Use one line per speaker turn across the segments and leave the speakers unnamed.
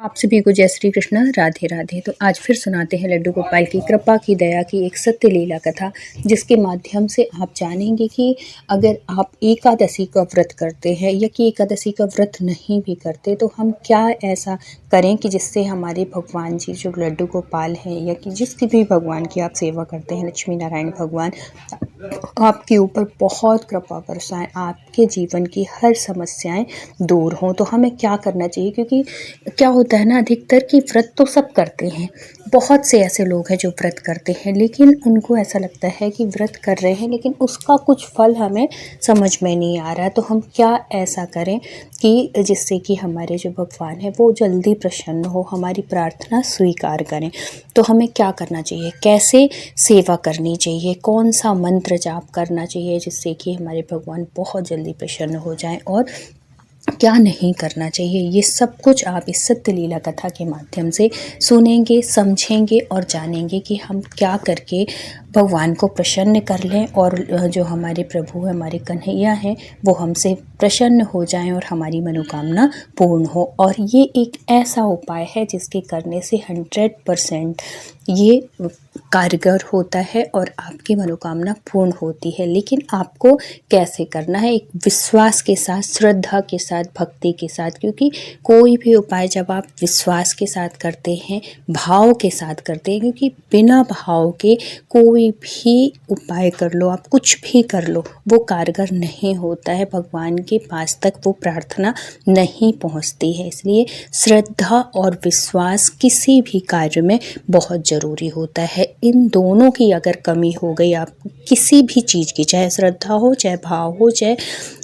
आप सभी को जय श्री कृष्ण, राधे राधे। तो आज फिर सुनाते हैं लड्डू गोपाल की कृपा की दया की एक सत्य लीला कथा, जिसके माध्यम से आप जानेंगे कि अगर आप एकादशी का व्रत करते हैं या कि एकादशी का व्रत नहीं भी करते तो हम क्या ऐसा करें कि जिससे हमारे भगवान जी जो लड्डू गोपाल हैं या कि जिसकी भी भगवान की आप सेवा करते हैं, लक्ष्मी नारायण भगवान आपके ऊपर बहुत कृपा बरसाएं, आपके जीवन की हर समस्याएं दूर हों। तो हमें क्या करना चाहिए, क्योंकि क्या होता है ना, अधिकतर कि व्रत तो सब करते हैं, बहुत से ऐसे लोग हैं जो व्रत करते हैं लेकिन उनको ऐसा लगता है कि व्रत कर रहे हैं लेकिन उसका कुछ फल हमें समझ में नहीं आ रहा। तो हम क्या ऐसा करें कि जिससे कि हमारे जो भगवान है वो जल्दी प्रसन्न हो, हमारी प्रार्थना स्वीकार करें। तो हमें क्या करना चाहिए, कैसे सेवा करनी चाहिए, कौन सा मंत्र जाप करना चाहिए जिससे कि हमारे भगवान बहुत जल्दी प्रसन्न हो जाएं, और क्या नहीं करना चाहिए, ये सब कुछ आप इस सत्य लीला कथा के माध्यम से सुनेंगे, समझेंगे और जानेंगे कि हम क्या करके भगवान को प्रसन्न कर लें और जो हमारे प्रभु हमारे कन्हैया हैं वो हमसे प्रसन्न हो जाएं और हमारी मनोकामना पूर्ण हो। और ये एक ऐसा उपाय है जिसके करने से 100% ये कारगर होता है और आपकी मनोकामना पूर्ण होती है। लेकिन आपको कैसे करना है, एक विश्वास के साथ, श्रद्धा के साथ, भक्ति के साथ, क्योंकि कोई भी उपाय जब आप विश्वास के साथ करते हैं, भाव के साथ करते हैं, क्योंकि बिना भाव के कोई भी उपाय कर लो, आप कुछ भी कर लो, वो कारगर नहीं होता है, भगवान के पास तक वो प्रार्थना नहीं पहुंचती है। इसलिए श्रद्धा और विश्वास किसी भी कार्य में बहुत ज़रूरी होता है। इन दोनों की अगर कमी हो गई, आप किसी भी चीज़ की, चाहे श्रद्धा हो, चाहे भाव हो, चाहे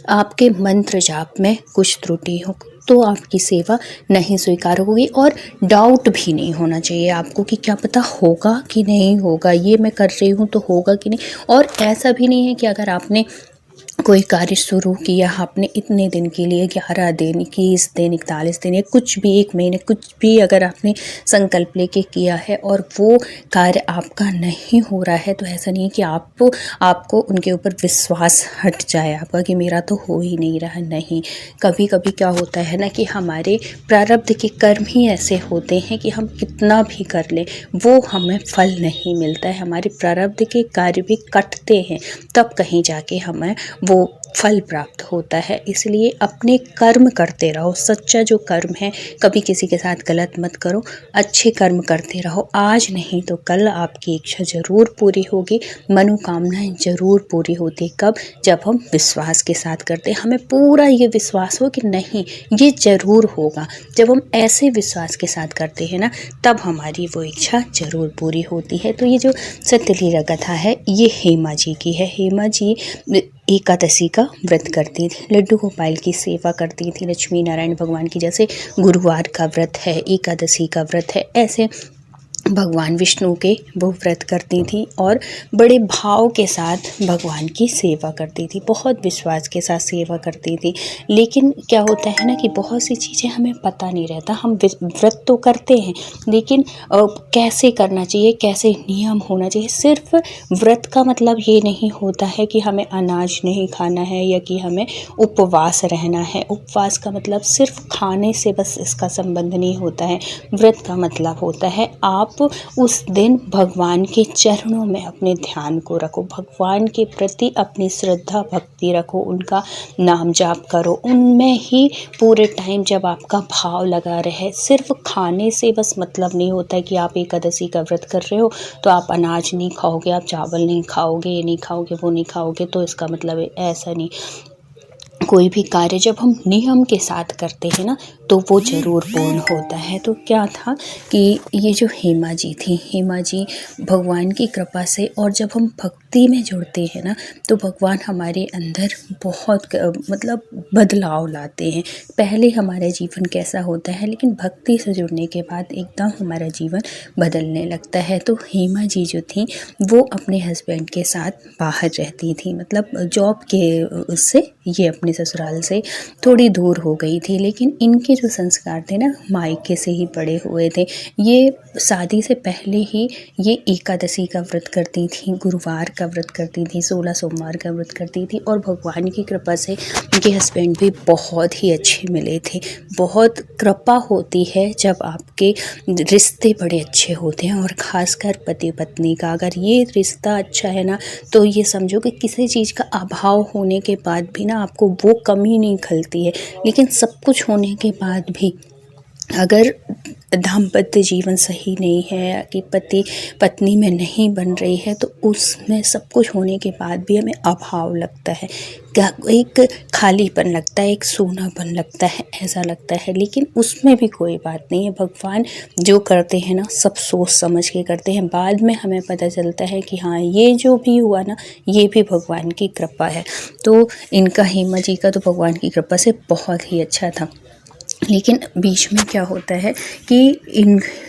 आपके मंत्र जाप में कुछ त्रुटि हो, तो आपकी सेवा नहीं स्वीकार होगी। और डाउट भी नहीं होना चाहिए आपको कि क्या पता होगा कि नहीं होगा, ये मैं कर रही हूँ तो होगा कि नहीं। और ऐसा भी नहीं है कि अगर आपने कोई कार्य शुरू किया, आपने इतने दिन के लिए 11 दिन, 21 दिन, 41 दिन या कुछ भी 1 महीने, कुछ भी अगर आपने संकल्प लेके किया है और वो कार्य आपका नहीं हो रहा है, तो ऐसा नहीं है कि आपको उनके ऊपर विश्वास हट जाए आपका कि मेरा तो हो ही नहीं रहा। नहीं, कभी कभी क्या होता है ना कि हमारे प्रारब्ध के कर्म ही ऐसे होते हैं कि हम कितना भी कर लें वो हमें फल नहीं मिलता है। हमारे प्रारब्ध के कार्य भी कटते हैं तब कहीं जाके हमें वो फल प्राप्त होता है। इसलिए अपने कर्म करते रहो, सच्चा जो कर्म है, कभी किसी के साथ गलत मत करो, अच्छे कर्म करते रहो। आज नहीं तो कल आपकी इच्छा ज़रूर पूरी होगी, मनोकामनाएं ज़रूर पूरी होती। कब? जब हम विश्वास के साथ करते हैं, हमें पूरा ये विश्वास हो कि नहीं ये ज़रूर होगा। जब हम ऐसे विश्वास के साथ करते हैं ना, तब हमारी वो इच्छा ज़रूर पूरी होती है। तो ये जो सत्य लीला कथा है ये हेमा जी की है। हेमा जी एकादशी का व्रत करती थी, लड्डू गोपाल की सेवा करती थी, लक्ष्मी नारायण भगवान की, जैसे गुरुवार का व्रत है, एकादशी का व्रत है, ऐसे भगवान विष्णु के वो व्रत करती थी और बड़े भाव के साथ भगवान की सेवा करती थी, बहुत विश्वास के साथ सेवा करती थी। लेकिन क्या होता है ना कि बहुत सी चीज़ें हमें पता नहीं रहता, हम व्रत तो करते हैं लेकिन कैसे करना चाहिए, कैसे नियम होना चाहिए। सिर्फ व्रत का मतलब ये नहीं होता है कि हमें अनाज नहीं खाना है या कि हमें उपवास रहना है। उपवास का मतलब सिर्फ खाने से बस इसका संबंध नहीं होता है। व्रत का मतलब होता है आप उस दिन भगवान के चरणों में अपने ध्यान को रखो, भगवान के प्रति अपनी श्रद्धा भक्ति रखो, उनका नाम जाप करो, उनमें ही पूरे टाइम जब आपका भाव लगा रहे। सिर्फ खाने से बस मतलब नहीं होता है कि आप एकादशी का व्रत कर रहे हो तो आप अनाज नहीं खाओगे, आप चावल नहीं खाओगे, ये नहीं खाओगे, वो नहीं खाओगे, तो इसका मतलब ऐसा नहीं। कोई भी कार्य जब हम नियम के साथ करते हैं ना तो वो ज़रूर पूर्ण होता है। तो क्या था कि ये जो हेमा जी थी, हेमा जी भगवान की कृपा से, और जब हम भक्ति में जुड़ते हैं ना तो भगवान हमारे अंदर बहुत मतलब बदलाव लाते हैं। पहले हमारा जीवन कैसा होता है लेकिन भक्ति से जुड़ने के बाद एकदम हमारा जीवन बदलने लगता है। तो हेमा जी जो थी वो अपने हस्बैंड के साथ बाहर रहती थी, मतलब जॉब के उससे ये अपने अपने ससुराल से थोड़ी दूर हो गई थी, लेकिन इनके जो संस्कार थे ना मायके से ही पड़े हुए थे। ये शादी से पहले ही ये एकादशी का व्रत करती थी, गुरुवार का व्रत करती थी, 16 सोमवार का व्रत करती थी और भगवान की कृपा से उनके हस्बैंड भी बहुत ही अच्छे मिले थे। बहुत कृपा होती है जब आपके रिश्ते बड़े अच्छे होते हैं और ख़ासकर पति पत्नी का अगर ये रिश्ता अच्छा है ना, तो ये समझो कि किसी चीज़ का अभाव होने के बाद भी ना आपको वो कमी नहीं खलती है। लेकिन सब कुछ होने के बाद भी अगर दाम्पत्य जीवन सही नहीं है कि पति पत्नी में नहीं बन रही है, तो उसमें सब कुछ होने के बाद भी हमें अभाव लगता है, एक खालीपन लगता है, एक सूनापन लगता है, ऐसा लगता है। लेकिन उसमें भी कोई बात नहीं है, भगवान जो करते हैं ना सब सोच समझ के करते हैं। बाद में हमें पता चलता है कि हाँ ये जो भी हुआ ना ये भी भगवान की कृपा है। तो इनका हेमा जी का तो भगवान की कृपा से बहुत ही अच्छा था। लेकिन बीच में क्या होता है कि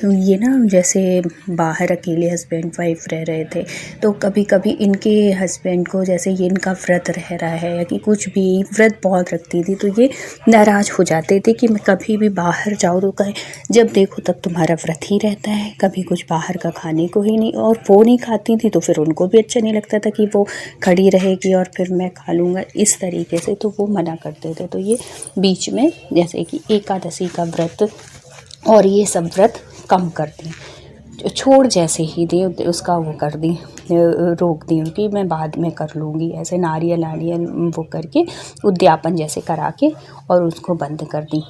ये ना जैसे बाहर अकेले हस्बैंड वाइफ रह रहे थे, तो कभी कभी इनके हस्बैंड को जैसे ये इनका व्रत रह रहा है या कि कुछ भी व्रत बहुत रखती थी, तो ये नाराज़ हो जाते थे कि मैं कभी भी बाहर जाऊँ तो कहे जब देखो तब तुम्हारा व्रत ही रहता है, कभी कुछ बाहर का खाने को ही नहीं। और वो नहीं खाती थी तो फिर उनको भी अच्छा नहीं लगता था कि वो खड़ी रहेगी और फिर मैं खा लूँगा, इस तरीके से तो वो मना करते थे। तो ये बीच में जैसे कि एकादशी का व्रत और ये सब व्रत कम कर दी, छोड़ जैसे ही दी उसका वो कर दी, रोक दी कि मैं बाद में कर लूँगी, ऐसे नारियल वो करके उद्यापन जैसे करा के और उसको बंद कर दी।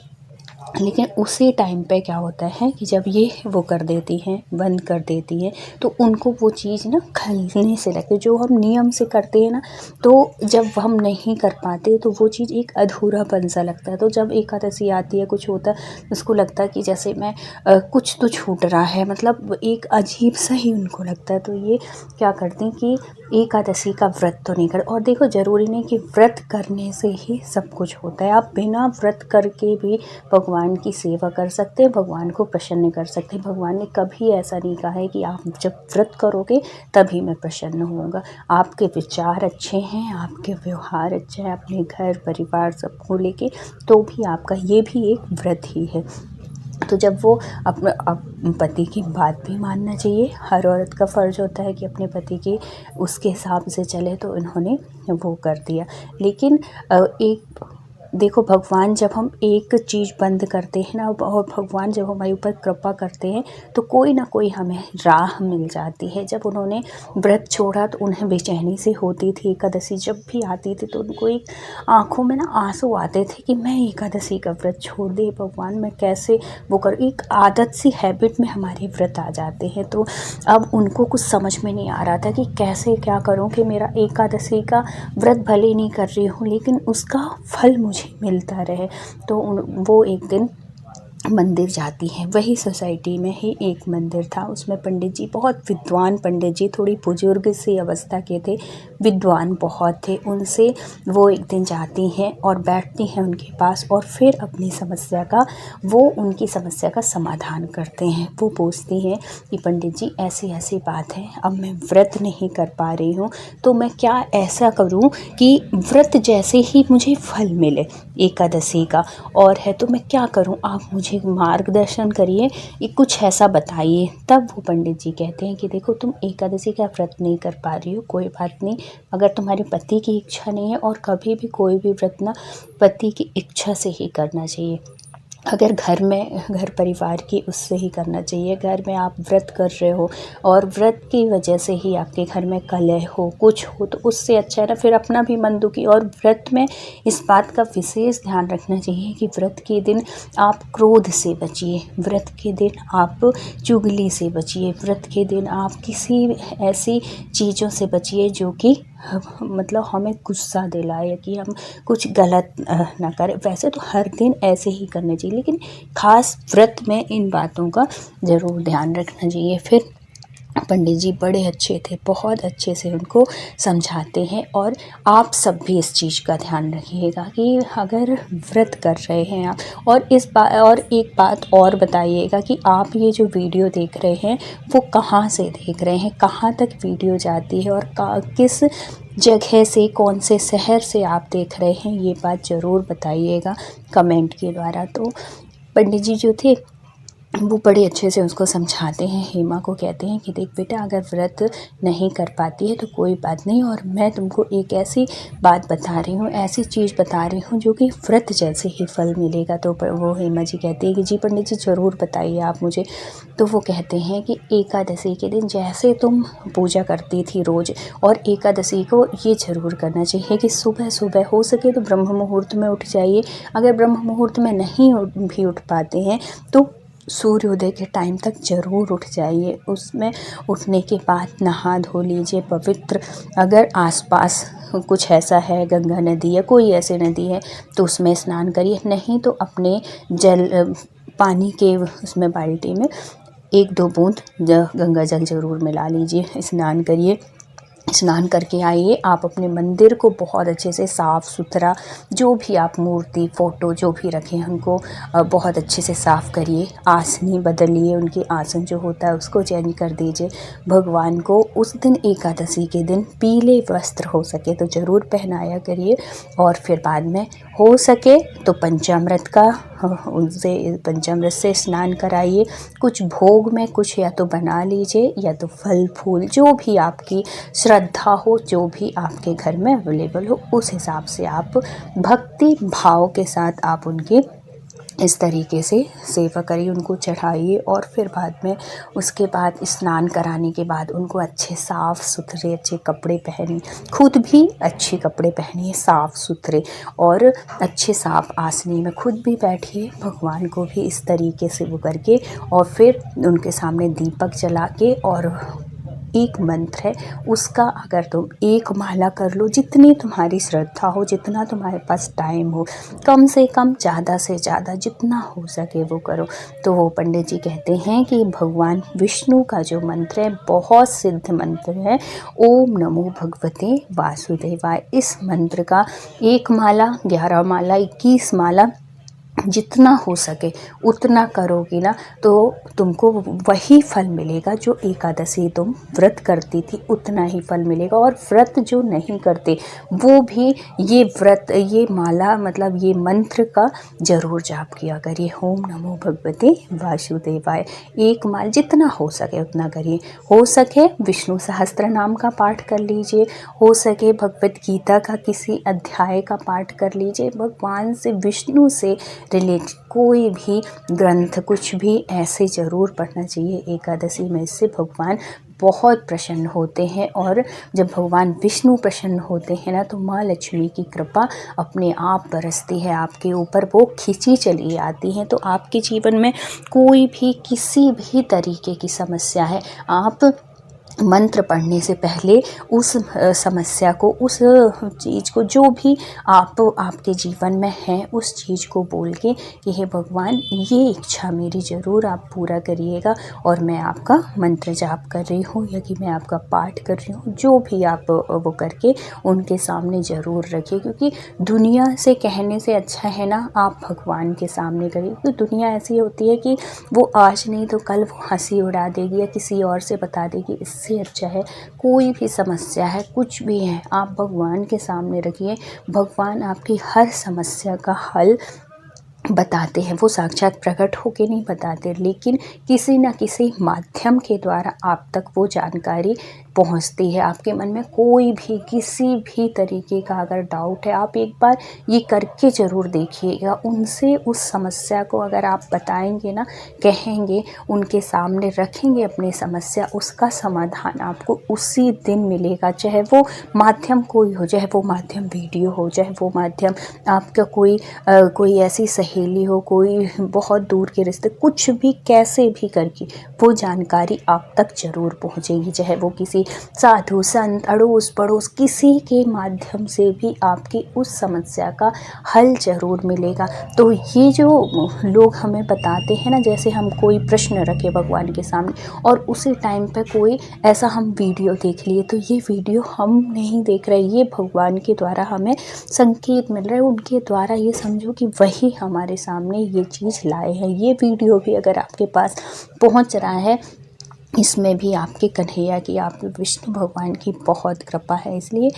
लेकिन उसी टाइम पे क्या होता है कि जब ये वो कर देती हैं, बंद कर देती हैं, तो उनको वो चीज़ ना खलने से लगती है। जो हम नियम से करते हैं ना, तो जब हम नहीं कर पाते तो वो चीज़ एक अधूरापन सा लगता है। तो जब एकादशी आती है, कुछ होता है, उसको लगता है कि जैसे मैं कुछ तो छूट रहा है, मतलब एक अजीब सा ही उनको लगता है। तो ये क्या करती हैं कि एकादशी का व्रत तो नहीं कर। और देखो ज़रूरी नहीं कि व्रत करने से ही सब कुछ होता है, आप बिना व्रत करके भी भगवान की सेवा कर सकते हैं, भगवान को प्रसन्न कर सकते हैं। भगवान ने कभी ऐसा नहीं कहा है कि आप जब व्रत करोगे तभी मैं प्रसन्न होऊंगा। आपके विचार अच्छे हैं, आपके व्यवहार अच्छा है, अपने घर परिवार सबको लेके, तो भी आपका ये भी एक व्रत ही है। तो जब वो अपने पति की बात भी मानना चाहिए, हर औरत का फ़र्ज़ होता है कि अपने पति की उसके हिसाब से चले, तो इन्होंने वो कर दिया। लेकिन एक देखो भगवान जब हम एक चीज़ बंद करते हैं ना, और भगवान जब हमारे ऊपर कृपा करते हैं तो कोई ना कोई हमें राह मिल जाती है। जब उन्होंने व्रत छोड़ा तो उन्हें बेचैनी से होती थी, एकादशी जब भी आती थी तो उनको एक आँखों में ना आंसू आते थे कि मैं एकादशी का व्रत छोड़ दे, भगवान मैं कैसे वो कर। एक आदत सी हैबिट में हमारे व्रत आ जाते हैं। तो अब उनको कुछ समझ में नहीं आ रहा था कि कैसे क्या करूं कि मेरा एकादशी का व्रत भले नहीं कर रही हूँ लेकिन उसका फल मुझे मिलता रहे। तो वो एक दिन मंदिर जाती हैं। वही सोसाइटी में ही एक मंदिर था, उसमें पंडित जी, बहुत विद्वान पंडित जी, थोड़ी बुजुर्ग सी अवस्था के थे, विद्वान बहुत थे। उनसे वो एक दिन जाती हैं और बैठती हैं उनके पास और फिर अपनी समस्या का उनकी समस्या का समाधान करते हैं। वो पूछती हैं कि पंडित जी ऐसी ऐसी बात है, अब मैं व्रत नहीं कर पा रही हूँ, तो मैं क्या ऐसा करूँ कि व्रत जैसे ही मुझे फल मिले एकादशी का और है, तो मैं क्या करूँ, आप मुझे मार्गदर्शन करिए, ये कुछ ऐसा बताइए। तब वो पंडित जी कहते हैं कि देखो तुम एकादशी का व्रत नहीं कर पा रही हो, कोई बात नहीं, अगर तुम्हारे पति की इच्छा नहीं है, और कभी भी कोई भी व्रत ना पति की इच्छा से ही करना चाहिए। अगर घर परिवार की उससे ही करना चाहिए। घर में आप व्रत कर रहे हो और व्रत की वजह से ही आपके घर में कलह हो, कुछ हो, तो उससे अच्छा है ना फिर अपना भी मन दुखी। और व्रत में इस बात का विशेष ध्यान रखना चाहिए कि व्रत के दिन आप क्रोध से बचिए, व्रत के दिन आप चुगली से बचिए, व्रत के दिन आप किसी ऐसी चीज़ों से बचिए जो कि मतलब हमें गुस्सा दिलाए कि हम कुछ गलत ना करें। वैसे तो हर दिन ऐसे ही करना चाहिए, लेकिन ख़ास व्रत में इन बातों का ज़रूर ध्यान रखना चाहिए। फिर पंडित जी बड़े अच्छे थे, बहुत अच्छे से उनको समझाते हैं। और आप सब भी इस चीज़ का ध्यान रखिएगा कि अगर व्रत कर रहे हैं आप, और एक बात और बताइएगा कि आप ये जो वीडियो देख रहे हैं वो कहाँ से देख रहे हैं, कहाँ तक वीडियो जाती है और किस जगह से, कौन से शहर से आप देख रहे हैं, ये बात ज़रूर बताइएगा कमेंट के द्वारा। तो पंडित जी जो थे वो बड़े अच्छे से उसको समझाते हैं। हेमा को कहते हैं कि देख बेटा, अगर व्रत नहीं कर पाती है तो कोई बात नहीं, और मैं तुमको एक ऐसी बात बता रही हूँ, ऐसी चीज़ बता रही हूँ जो कि व्रत जैसे ही फल मिलेगा। तो वो हेमा जी कहती है कि जी पंडित जी ज़रूर बताइए आप मुझे। तो वो कहते हैं कि एकादशी के दिन जैसे तुम पूजा करती थी रोज़, और एकादशी को ये ज़रूर करना चाहिए कि सुबह सुबह हो सके तो ब्रह्म मुहूर्त में उठ जाइए। अगर ब्रह्म मुहूर्त में नहीं भी उठ पाते हैं तो सूर्योदय के टाइम तक ज़रूर उठ जाइए। उसमें उठने के बाद नहा धो लीजिए पवित्र। अगर आसपास कुछ ऐसा है, गंगा नदी या कोई ऐसी नदी है तो उसमें स्नान करिए, नहीं तो अपने पानी के उसमें बाल्टी में 1-2 बूंद गंगा जल ज़रूर मिला लीजिए, स्नान करिए। स्नान करके आइए, आप अपने मंदिर को बहुत अच्छे से साफ़ सुथरा, जो भी आप मूर्ति फ़ोटो जो भी रखें हैं उनको बहुत अच्छे से साफ़ करिए। आसनी बदलिए, उनकी आसन जो होता है उसको चेंज कर दीजिए। भगवान को उस दिन एकादशी के दिन पीले वस्त्र हो सके तो ज़रूर पहनाया करिए, और फिर बाद में हो सके तो पंचामृत का उनसे पंचामृत से स्नान कराइए। कुछ भोग में कुछ या तो बना लीजिए या तो फल फूल जो भी आपकी श्रद्धा हो, जो भी आपके घर में अवेलेबल हो, उस हिसाब से आप भक्ति भाव के साथ आप उनके इस तरीके से सेवा करिए, उनको चढ़ाइए। और फिर बाद में उसके बाद स्नान कराने के बाद उनको अच्छे साफ़ सुथरे अच्छे कपड़े पहनिए, खुद भी अच्छे कपड़े पहनिए साफ़ सुथरे, और अच्छे साफ़ आसनी में खुद भी बैठिए, भगवान को भी इस तरीके से वो करके, और फिर उनके सामने दीपक जला के, और एक मंत्र है उसका अगर तुम एक माला कर लो, जितनी तुम्हारी श्रद्धा हो, जितना तुम्हारे पास टाइम हो, कम से कम ज़्यादा से ज़्यादा जितना हो सके वो करो। तो वो पंडित जी कहते हैं कि भगवान विष्णु का जो मंत्र है बहुत सिद्ध मंत्र है, ओम नमो भगवते वासुदेवाय। इस मंत्र का 1 माला, 11 माला, 21 माला जितना हो सके उतना करोगी ना तो तुमको वही फल मिलेगा जो एकादशी तुम व्रत करती थी, उतना ही फल मिलेगा। और व्रत जो नहीं करते वो भी ये व्रत, ये माला मतलब ये मंत्र का ज़रूर जाप किया करिए। ओम नमो भगवते वासुदेवाय 1 माल जितना हो सके उतना करिए। हो सके विष्णु सहस्त्र नाम का पाठ कर लीजिए, हो सके भगवत गीता का किसी अध्याय का पाठ कर लीजिए। भगवान से, विष्णु से रिलेटेड कोई भी ग्रंथ कुछ भी ऐसे ज़रूर पढ़ना चाहिए एकादशी में। इससे भगवान बहुत प्रसन्न होते हैं, और जब भगवान विष्णु प्रसन्न होते हैं ना तो माँ लक्ष्मी की कृपा अपने आप बरसती है आपके ऊपर, वो खिंची चली आती हैं। तो आपके जीवन में कोई भी किसी भी तरीके की समस्या है, आप मंत्र पढ़ने से पहले उस समस्या को, उस चीज़ को, जो भी आपके जीवन में है उस चीज़ को बोल के कि हे भगवान ये इच्छा मेरी ज़रूर आप पूरा करिएगा, और मैं आपका मंत्र जाप कर रही हूँ या कि मैं आपका पाठ कर रही हूँ, जो भी आप वो करके उनके सामने ज़रूर रखिए। क्योंकि दुनिया से कहने से अच्छा है ना आप भगवान के सामने करिए। तो दुनिया ऐसी होती है कि वो आज नहीं तो कल वो हंसी उड़ा देगी या किसी और से बता देगी। इससे अच्छा है कोई भी समस्या है, कुछ भी है, आप भगवान के सामने रखिए। भगवान आपकी हर समस्या का हल बताते हैं। वो साक्षात प्रकट होके नहीं बताते, लेकिन किसी न किसी माध्यम के द्वारा आप तक वो जानकारी पहुंचती है। आपके मन में कोई भी किसी भी तरीके का अगर डाउट है, आप एक बार ये करके ज़रूर देखिएगा। उनसे उस समस्या को अगर आप बताएंगे ना, कहेंगे, उनके सामने रखेंगे अपनी समस्या, उसका समाधान आपको उसी दिन मिलेगा। चाहे वो माध्यम कोई हो, चाहे वो माध्यम वीडियो हो, चाहे वो माध्यम आपका कोई ऐसी सहेली हो, कोई बहुत दूर के रिश्ते, कुछ भी कैसे भी करके वो जानकारी आप तक ज़रूर पहुंचेगी। चाहे वो किसी साधु संत अड़ोस पड़ोस किसी के माध्यम से भी आपकी उस समस्या का हल ज़रूर मिलेगा। तो ये जो लोग हमें बताते हैं ना, जैसे हम कोई प्रश्न रखे भगवान के सामने और उसी टाइम पे कोई ऐसा हम वीडियो देख लिए, तो ये वीडियो हम नहीं देख रहे, ये भगवान के द्वारा हमें संकेत मिल रहा है। उनके द्वारा ये समझो कि वही हमारे सामने ये चीज़ लाए हैं। ये वीडियो भी अगर आपके पास पहुंच रहा है इसमें भी आपके कन्हैया की, आप पे विष्णु भगवान की बहुत कृपा है। इसलिए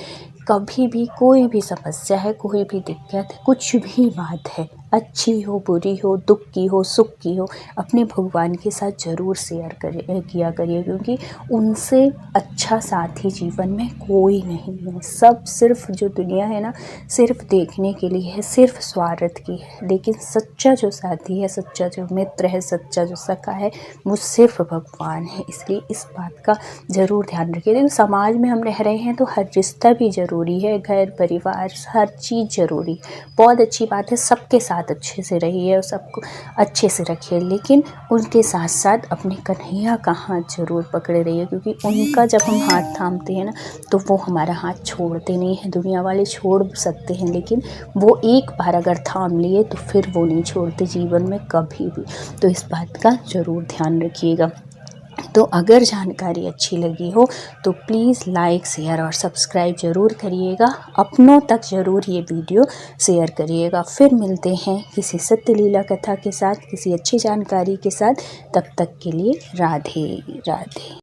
कभी भी कोई भी समस्या है, कोई भी दिक्कत है, कुछ भी बात है, अच्छी हो बुरी हो, दुख की हो सुख की हो, अपने भगवान के साथ ज़रूर शेयर किया करिए, क्योंकि उनसे अच्छा साथी जीवन में कोई नहीं है। सब सिर्फ जो दुनिया है ना, सिर्फ देखने के लिए है, सिर्फ स्वार्थ की है, लेकिन सच्चा जो साथी है, सच्चा जो मित्र है, सच्चा जो सखा है, वो सिर्फ भगवान है। इसलिए इस बात का ज़रूर ध्यान रखिए। देखिए समाज में हम रह रहे हैं तो हर रिश्ता भी ज़रूरी है, घर परिवार हर चीज़ ज़रूरी, बहुत अच्छी बात है, सबके साथ अच्छे से रहिए और सबको अच्छे से रखिए, लेकिन उनके साथ साथ अपने कन्हैया का हाथ ज़रूर पकड़े रहिए, क्योंकि उनका जब हम हाथ थामते हैं ना तो वो हमारा हाथ छोड़ते नहीं हैं। दुनिया वाले छोड़ सकते हैं, लेकिन वो एक बार अगर थाम लिए तो फिर वो नहीं छोड़ते जीवन में कभी भी। तो इस बात का ज़रूर ध्यान रखिएगा। तो अगर जानकारी अच्छी लगी हो तो प्लीज़ लाइक शेयर और सब्सक्राइब ज़रूर करिएगा, अपनों तक ज़रूर ये वीडियो शेयर करिएगा। फिर मिलते हैं किसी सत्य लीला कथा के साथ, किसी अच्छी जानकारी के साथ। तब तक के लिए राधे राधे।